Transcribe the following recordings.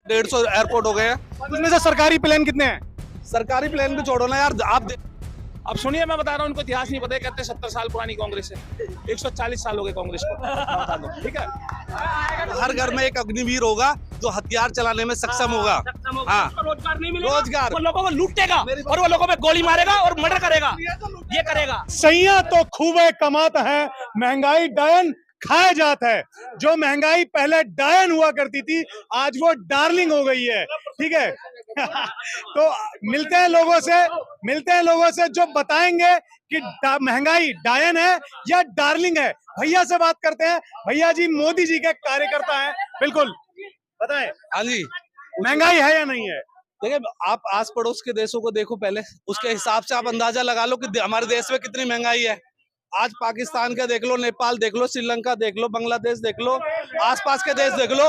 150 airport हो गए हैं। उसमें से सरकारी प्लेन कितने हैं? सरकारी प्लेन भी छोड़ो ना यार, आप अब सुनिए, मैं बता रहा हूँ, उनको इतिहास नहीं पता, कहते 70 साल पुरानी कांग्रेस है। 140 साल हो गए कांग्रेस को, मैं बता दूं, ठीक है। हर घर में एक अग्निवीर होगा जो हथियार चलाने में सक्षम होगा। हाँ, रोजगार नहीं मिलेगा, रोजगार। वो लोगों को लूटेगा और वो लोगों पे गोली मारेगा और मर्डर करेगा, ये करेगा। सैया तो खूबे कमाता है, महंगाई डायन खाया जाता है। जो महंगाई पहले डायन हुआ करती थी, आज वो डार्लिंग हो गई है, ठीक है। तो मिलते हैं लोगों से जो बताएंगे कि महंगाई डायन है या डार्लिंग है। भैया से बात करते हैं। भैया जी मोदी जी के कार्यकर्ता हैं, बिल्कुल बताएं, हाँ जी, महंगाई है या नहीं है? देखिए आप आस पड़ोस के देशों को देखो पहले, उसके हिसाब से आप अंदाजा लगा लो कि हमारे देश में कितनी महंगाई है। आज पाकिस्तान का देख लो, नेपाल देख लो, श्रीलंका देख लो, बांग्लादेश देख लो, आसपास के देश देख लो।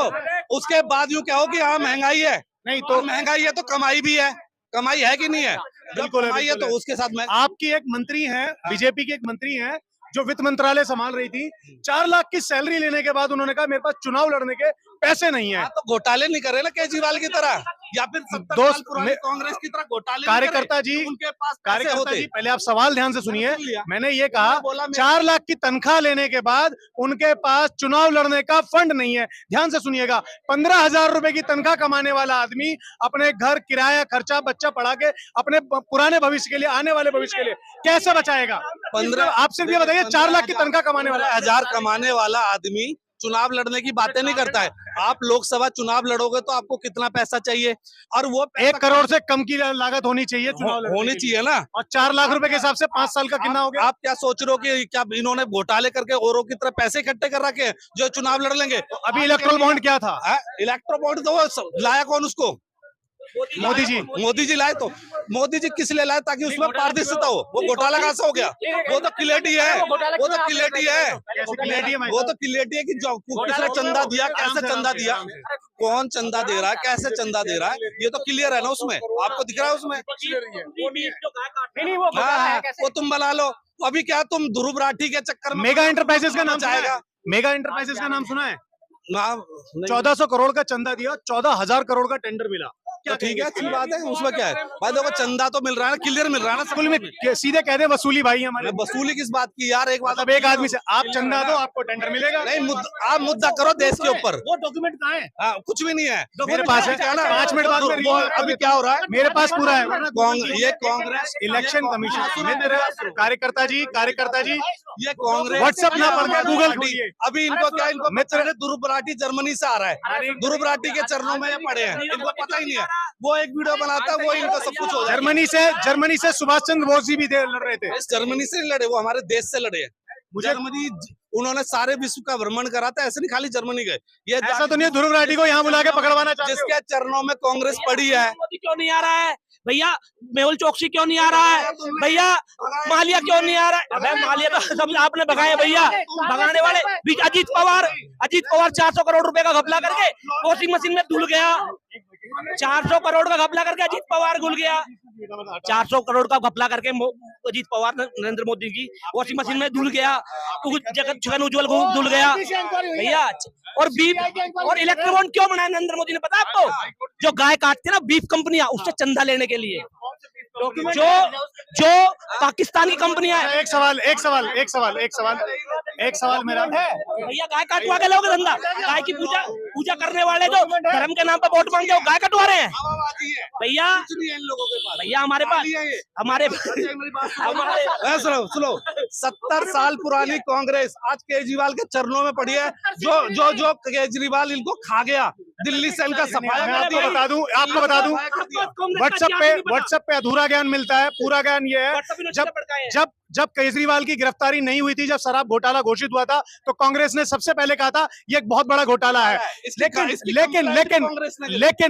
उसके बाद यूं क्या हो कि हाँ महंगाई है, नहीं तो महंगाई है तो कमाई भी है। कमाई है कि नहीं है? बिल्कुल है, कमाई है तो बिल्कुल है। उसके साथ में आपकी एक मंत्री हैं, बीजेपी की एक मंत्री हैं, जो वित्त मंत्रालय संभाल रही थी। 4 लाख की सैलरी लेने के बाद उन्होंने कहा मेरे पास चुनाव लड़ने के पैसे नहीं है। तो घोटाले नहीं करे ना केजरीवाल की तरह, या फिर 70 साल पुरानी कांग्रेस की तरह घोटाले नहीं कार्यकर्ता करे। जी, उनके पास पैसे कार्यकर्ता होते। जी, पहले आप सवाल ध्यान से सुनिए। मैंने ये कहा बोला मैं- 4 लाख की तनख्वाह लेने के बाद उनके पास चुनाव लड़ने का फंड नहीं है। ध्यान से सुनिएगा, 15,000 रुपए की तनख्वाह कमाने वाला आदमी अपने घर किराया खर्चा बच्चा पढ़ा के अपने पुराने भविष्य के लिए, आने वाले भविष्य के लिए कैसे बचाएगा? 15 आप सिर्फ ये बताइए, 4 लाख की तनख्वाह कमाने वाला 15,000 कमाने वाला आदमी चुनाव लड़ने की बातें नहीं करता है। आप लोकसभा चुनाव लड़ोगे तो आपको कितना पैसा चाहिए, और वो 1 करोड़ से कम की लागत होनी चाहिए चुनाव लड़ने होनी की। चाहिए ना। और 4 लाख रुपए के हिसाब से 5 साल का कितना हो गया? आप क्या सोच रहे हो कि क्या इन्होंने घोटाले करके औरों की तरह पैसे इकट्ठे कर रखे हैं जो चुनाव लड़ लेंगे? अभी इलेक्ट्रल बॉन्ड क्या था? इलेक्ट्रो बॉन्ड तो वो लाया कौन उसको? मोदी जी लाए। तो मोदी जी किस लिए लाए? ताकि उसमें पारदर्शिता हो। वो घोटाला कहाँ से हो गया? वो तो क्लियरिटी है, वो तो क्लियरिटी है, वो तो क्लियरिटी है कि जो किसने चंदा दिया, कैसे चंदा दिया, कौन चंदा दे रहा है, कैसे चंदा दे रहा है, ये तो क्लियर है ना उसमें। आपको दिख रहा है उसमें? वो तुम बना लो। अभी क्या तुम ध्रुव राठी के चक्कर में मेगा एंटरप्राइजेस का नाम जाएगा? जाएगा। मेगा एंटरप्राइजेस का नाम सुना है? ना 1400 करोड़ का चंदा दिया, 14,000 करोड़ का टेंडर मिला। तो ठीक है, अच्छी बात है, उसमें क्या है भाई? देखो चंदा तो मिल रहा है ना, क्लियर मिल रहा है ना। स्कूल में सीधे कह दे वसूली भाई हमारे। वसूली किस बात की यार? एक बात, मतलब एक आदमी से आप चंदा दो, आपको टेंडर मिलेगा। नहीं, आप मुद्दा करो देश के ऊपर। वो डॉक्यूमेंट कहाँ है? कुछ भी नहीं है मेरे पास है। 5 मिनट बाद में अभी क्या हो रहा है? मेरे पास पूरा है। ये कांग्रेस इलेक्शन कमीशन, कार्यकर्ता जी, ये कांग्रेस व्हाट्सएप ना पढ़ के गूगल खोलिए। अभी इनको क्या, इनको मित्र ध्रुव राठी जर्मनी से आ रहा है, ध्रुव राठी के चरणों में ये पड़े हैं, इनको पता ही नहीं है। वो एक वीडियो बनाता है, वो इनको सब कुछ हो जाए। जर्मनी से सुभाष चंद्र बोस जी भी लड़ रहे थे। जर्मनी से नहीं लड़े, वो हमारे देश से लड़े हैं। जर्मनी, उन्होंने सारे विश्व का भ्रमण करा था, ऐसे नहीं खाली जर्मनी गए। ये ऐसा तो नहीं ध्रुव राठी को यहाँ बुला के पकड़वाना चाहते हो? जिसके चरणों में कांग्रेस पड़ी है। मोदी क्यों नहीं आ रहा है भैया? मेहुल चौकसी क्यों नहीं आ रहा है भैया? मालिया क्यों नहीं आ रहा है? अबे मालिया तो सब आपने भगाए भैया, भगाने वाले बीच अजीत पवार 400 करोड़ रुपए का घपला करके वॉशिंग मशीन में धुल गया। 400 करोड़ का घपला करके अजीत पवार घुल गया। 400 करोड़ का घपला करके अजीत पवार नरेंद्र मोदी की वॉशिंग मशीन में धुल गया। जगन उज्जवल धुल गया भैया। और बीफ और इलेक्ट्रो बॉन्ड क्यों बनाया नरेंद्र मोदी ने, पता आपको? जो गाय काटती है ना बीफ कंपनियां, उससे चंदा लेने के लिए। जो पाकिस्तान की कंपनियां है। एक सवाल मेरा है भैया, गाय काटवा के लोगे धंधा? गाय की पूजा करने वाले जो धर्म के नाम पर वोट मांगते हो, गाय कटवा रहे हैं भैया। भैया हमारे सुनो 70 साल पुरानी कांग्रेस आज केजरीवाल के चरणों में पड़ी है। जो केजरीवाल इनको खा गया, दिल्ली से इनका सफाया। मैं आपको बता दूं व्हाट्सएप पे अधूरा ज्ञान मिलता है, पूरा ज्ञान ये है। जब केजरीवाल की गिरफ्तारी नहीं हुई थी, जब शराब घोटाला घोषित हुआ था, तो कांग्रेस ने सबसे पहले कहा था ये एक बहुत बड़ा घोटाला है।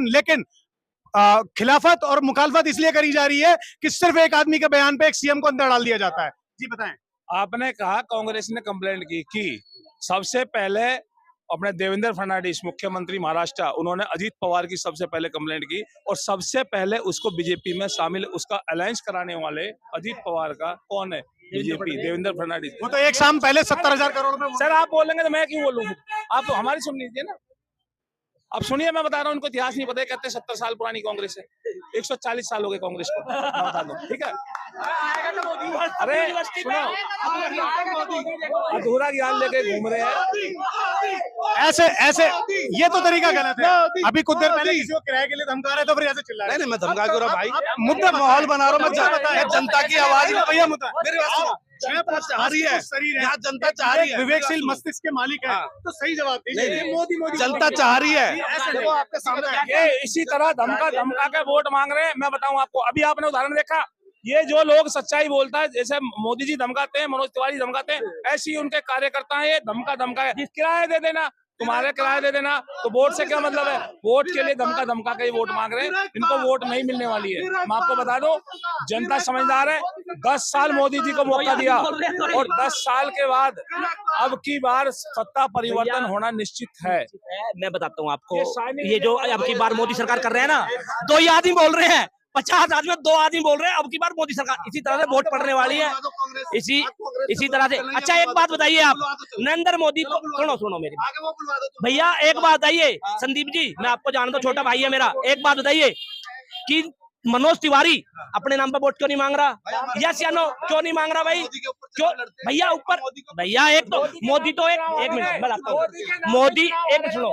लेकिन खिलाफत और मुखालफत इसलिए करी जा रही है कि सिर्फ एक आदमी के बयान पे एक सीएम को अंदर डाल दिया जाता है। जी बताएं। आपने कहा कांग्रेस ने कंप्लेंट की सबसे पहले अपने देवेंद्र फडणवीस मुख्यमंत्री महाराष्ट्र, उन्होंने अजीत पवार की सबसे पहले कंप्लेंट की, और सबसे पहले उसको बीजेपी में शामिल, उसका अलायंस कराने वाले अजीत पवार का कौन है? बीजेपी, देवेंद्र फडणवीस। वो तो एक शाम पहले 70,000 करोड़ में। सर आप बोलेंगे तो मैं क्यों बोलूँ? आप तो हमारी सुन लीजिए ना। अब सुनिए, मैं बता रहा हूँ, उनको इतिहास नहीं पता है, कहते हैं 70 साल पुरानी कांग्रेस है। 140 साल हो गए कांग्रेस को, मैं बता दूं, ठीक है। अरे सुनो, अधूरा ज्ञान लेके घूम रहे हैं। ऐसे ऐसे ये तो तरीका गलत है। अभी कुछ देर पहले किसी को किराए के लिए धमका रहे तो फिर ऐसे चिल्ला रहे। नहीं मैं धमका क्यों रहा भाई, मुद्दा माहौल बना रहा हूँ मुद्दा पता है। मैं, जनता की आवाज है भैया मुद्दा मेरी बात सुनो, जनता चाह रही है, शरीर है, यहाँ जनता चाह रही है, विवेकशील मस्तिष्क के मालिक है, हाँ। तो सही जवाब दीजिए। नहीं, मोदी जनता चाह रही है। ऐसे देखो आपके सामने है। ये इसी तरह धमका के वोट मांग रहे हैं। मैं बताऊं आपको, अभी आपने उदाहरण देखा, ये जो लोग सच्चाई बोलता है, जैसे मोदी जी धमकाते हैं, मनोज तिवारी धमकाते हैं, ऐसे ही उनके कार्यकर्ता हैं, ये धमका है, किराया दे देना, तुम्हारे किराया दे देना, तो वोट से क्या मतलब है? वोट के लिए धमका के वोट मांग रहे हैं, इनको वोट नहीं मिलने वाली है। मैं आपको बता दूं, जनता समझदार है। 10 साल मोदी जी को मौका दिया और 10 साल के बाद अब की बार सत्ता परिवर्तन होना निश्चित है। मैं बताता हूँ आपको, ये जो अब की बार मोदी सरकार कर रहे हैं ना, 2 ही आदमी बोल रहे हैं, 50 आदमी 2 आदमी बोल रहे हैं, अब की बार मोदी सरकार। इसी तरह से वोट पड़ने वाली है, इसी तरह से। अच्छा एक बात बताइए आप, नरेंद्र मोदी को सुनो मेरी भैया, एक बात बताइए संदीप जी, मैं आपको जानता हूँ, छोटा भाई है मेरा, एक बात बताइए कि मनोज तिवारी अपने नाम पर वोट क्यों नहीं मांग रहा? यस या नो, क्यों नहीं मांग रहा भाई? क्यों भैया? ऊपर भैया एक तो मोदी तो एक मिनट मैं आपको, मोदी एक सुनो,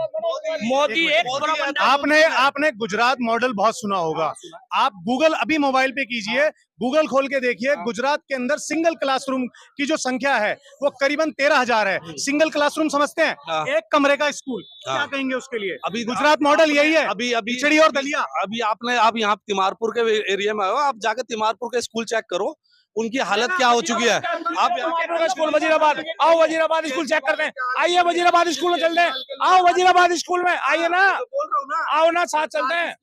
मोदी एक आपने गुजरात मॉडल बहुत सुना होगा। आप गूगल अभी मोबाइल पे कीजिए, गूगल खोल के देखिए, गुजरात के अंदर सिंगल क्लासरूम की जो संख्या है वो करीबन 13,000 है। सिंगल क्लासरूम समझते हैं? एक कमरे का स्कूल, क्या कहेंगे उसके लिए? अभी गुजरात मॉडल यही है। अभी खिचड़ी और दलिया। अभी आप यहाँ तिमारपुर के एरिया में हो, आप जाके तिमारपुर के स्कूल चेक करो, उनकी हालत क्या हो चुकी है। आप स्कूल वजीराबाद, आओ वजीराबाद स्कूल चेक करते हैं, आइए वजीराबाद स्कूल में चलते हैं, आओ वजीराबाद स्कूल में आइए ना, आओ ना, साथ चलते हैं।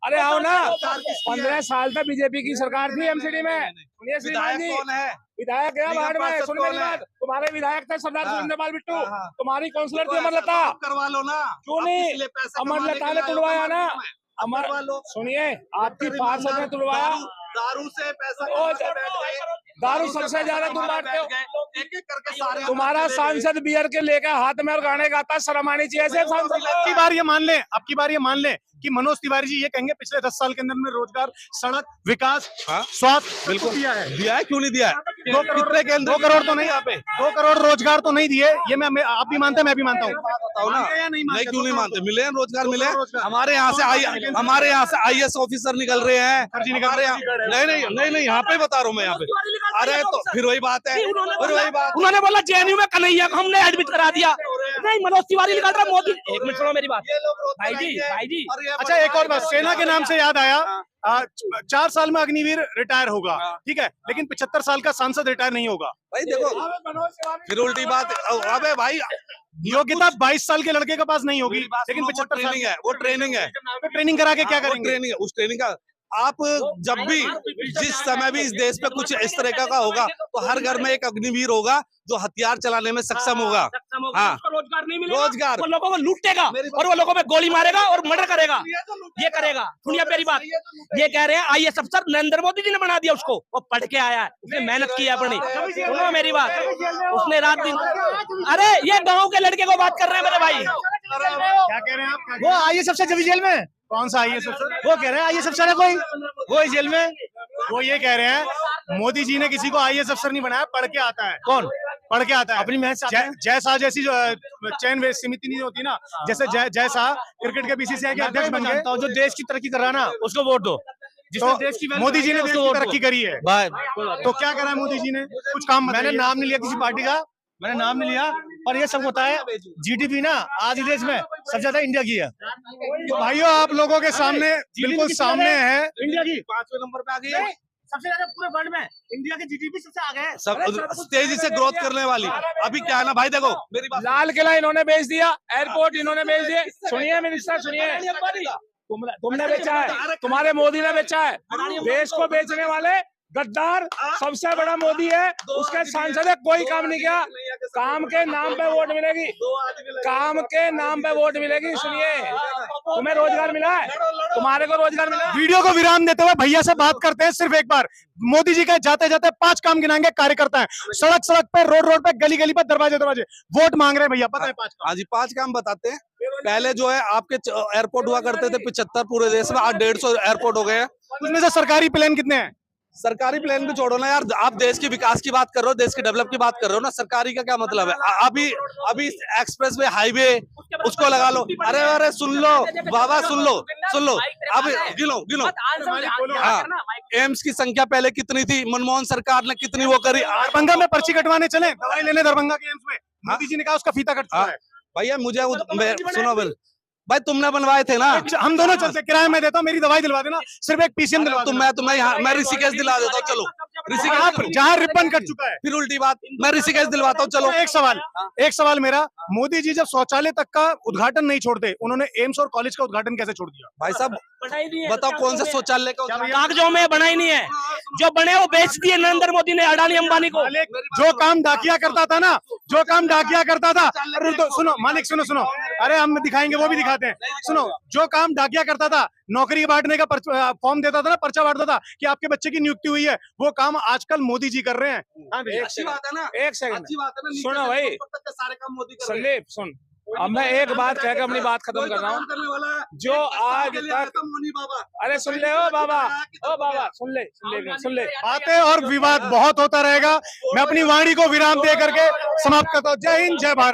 अरे आओ ना, 15 साल तक बीजेपी की सरकार थी एमसीडी में। विधायक कौन है? विधायक है बाढ़ में, सुन मेरी बात, तुम्हारे विधायक थे सरदार सुरेंद्र बिट्टू, तुम्हारी काउंसलर थी अमरलता, करवा लो ना, क्यों नहीं? अमरलता ने तुड़वाया ना, सुनिए, आपकी पार्षद ने तुड़वाया, दारू से पैसा, दारू सबसे ज्यादा तुम बांटते हो। एक एक करके सारे तुम्हारा सांसद बियर के लेकर हाथ में और गाने गाता, शर्म आनी चाहिए ऐसे सांसद। अब की बार ये मान लें कि मनोज तिवारी जी ये कहेंगे पिछले 10 साल के अंदर में रोजगार, सड़क, विकास, स्वास्थ्य बिल्कुल दिया है, क्यों नहीं दिया है? 2 करोड़ तो नहीं, 2 करोड़ रोजगार तो नहीं दिए। ये मैं आप भी मानते हैं, मैं भी मानता हूँ। नहीं क्यों नहीं मानते? मिले हैं रोजगार, मिले हैं। हमारे यहाँ से IAS ऑफिसर निकल रहे हैं, नहीं यहाँ पे बता रहा हूँ मैं, यहाँ पे। अरे तो फिर वही बात है, उन्होंने बोला JNU में कन्हैया को हमने एडमिट करा दिया, नहीं मनोज तिवारी निकल रहा मोदी। एक मिनट सुनो मेरी बात भाई जी। अच्छा एक और बात, सेना के नाम से याद आया, 4 साल में अग्निवीर रिटायर होगा, ठीक है, लेकिन 75 साल का सांसद रिटायर नहीं होगा। भाई देखो फिर उल्टी बात। अबे भाई योग्यता 22 साल के लड़के के पास नहीं होगी, लेकिन 75 ट्रेनिंग है, वो ट्रेनिंग है, ट्रेनिंग करा के क्या करेंगे? ट्रेनिंग है, उस ट्रेनिंग का आप जब भी जिस समय भी इस देश पे कुछ इस तरह का होगा तो हर घर में एक अग्निवीर होगा जो हथियार चलाने में सक्षम होगा। हाँ, रोजगार नहीं मिलेगा, रोजगार, वो लोगों को लूटेगा और वो लोगों पे गोली मारेगा और मर्डर करेगा, ये करेगा। सुनिए मेरी बात, ये कह रहे हैं IAS अफसर नरेंद्र मोदी जी ने बना दिया उसको, वो पढ़ के आया है, उसने मेहनत की है अपनी। सुनो मेरी बात, उसने रात दिन, अरे ये गाँव के लड़के को बात कर रहे हैं मेरे भाई। क्या कह रहे हैं आप? वो IAS अफसर जब जेल में, कौन सा IAS अफसर? वो कह रहे हैं IAS अफसर है कोई, वो जेल में। वो ये कह रहे हैं मोदी जी ने किसी को IAS अफसर नहीं बनाया, पढ़ के आता है। कौन पढ़ के आता है? अपनी मेहनत से। जैसा जैसी जो चयन समिति नहीं होती ना, जैसे जैसा क्रिकेट के BCCI के अध्यक्ष बन गए, जो देश की तरक्की कर रहा है ना उसको वोट दो। तो मोदी जी ने देश की तरक्की करी है, तो क्या करा है मोदी जी ने? कुछ काम मैंने नाम नहीं लिया किसी पार्टी का, मैंने नाम नहीं लिया, पर ये सब होता है। GDP ना आज ही देश में सबसे ज्यादा इंडिया की है। तो भाइयों आप लोगों के सामने बिल्कुल सामने है, इंडिया की 5वें नंबर पे आ गई है, सबसे ज्यादा पूरे वर्ल्ड में इंडिया के GDP सबसे आगे है, सब तेजी से ग्रोथ करने वाली। अभी क्या है ना भाई, देखो मेरी बात, लाल किला इन्होंने बेच दिया, एयरपोर्ट इन्होंने बेच दिए। सुनिए मिनिस्टर सुनिए, तुमने बेचा है, तुम्हारे मोदी ने बेचा है। देश को बेचने वाले गद्दार सबसे बड़ा मोदी है, उसके सांसद है, कोई काम नहीं किया। काम के नाम पे वोट मिलेगी, काम के नाम पे वोट मिलेगी। सुनिए, तुम्हें रोजगार मिला है, तुम्हारे को रोजगार मिला है। वीडियो को विराम देते हुए भैया से बात करते हैं सिर्फ एक बार। मोदी जी के जाते जाते 5 काम गिनाएंगे, कार्यकर्ता है, सड़क पे, रोड पे, गली पे, दरवाजे वोट मांग रहे हैं भैया, पता है 5 काम? हाँ जी 5 काम बताते हैं। पहले जो है आपके एयरपोर्ट हुआ करते थे 75 पूरे देश में, आज 150 एयरपोर्ट हो गए हैं। उसमें से सरकारी प्लेन कितने हैं? सरकारी प्लेन भी छोड़ो ना यार, आप देश के विकास की बात कर रहे हो, देश के डेवलप की बात कर रहे हो ना, सरकारी का क्या मतलब है? अभी एक्सप्रेस वे, हाईवे उसको लगा लो। अरे अरे सुन लो बाबा, सुन लो, अब गिनो। हाँ, एम्स की संख्या पहले कितनी थी? मनमोहन सरकार ने कितनी वो करी? दरभंगा में पर्ची कटवाने चले, दवाई लेने दरभंगा के एम्स में, मोदी जी ने कहा उसका फीता कट चुका है। भैया मुझे सुनो भाई, तुमने बनवाए थे ना? हम दोनों चलते, किराए में देता हूँ, मेरी दवाई दिलवा देना, सिर्फ एक पीसीएम दिलवा दो। मैं ऋषिकेश दिला देता हूँ, चलो ऋषिकेश, जहाँ रिबन कट चुका है। फिर उल्टी बात, मैं ऋषिकेश दिलवाता हूँ, चलो। एक सवाल मेरा, मोदी जी जब शौचालय तक का उद्घाटन नहीं छोड़ते, उन्होंने एम्स और कॉलेज का उद्घाटन कैसे छोड़ दिया? भाई साहब बताओ कौन सा शौचालय का कागजों में बना ही नहीं है, जो बने वो बेच दिए नरेंद्र मोदी ने अडानी अंबानी को। जो काम डाकिया करता था ना, जो काम डाकिया करता था, अरे तो सुनो मालिक, सुनो, अरे हम दिखाएंगे, वो भी दिखाते हैं, सुनो। जो काम डाकिया करता था, नौकरी बांटने का फॉर्म देता था ना, पर्चा बांटता था कि आपके बच्चे की नियुक्ति हुई है, वो काम आजकल मोदी जी कर रहे हैं। अच्छी बात है ना, एक सेकंड अच्छी बात है ना, सुनो भाई, सारे काम मोदी कर रहे हैं। संदीप सुन, अब मैं एक बात कहकर अपनी बात खत्म कर रहा हूँ। जो आज तक, अरे सुन ले ओ बाबा, सुन ले। बातें और विवाद बहुत होता रहेगा। मैं अपनी वाणी को विराम दे करके समाप्त करता हूँ। जय हिंद, जय भारत।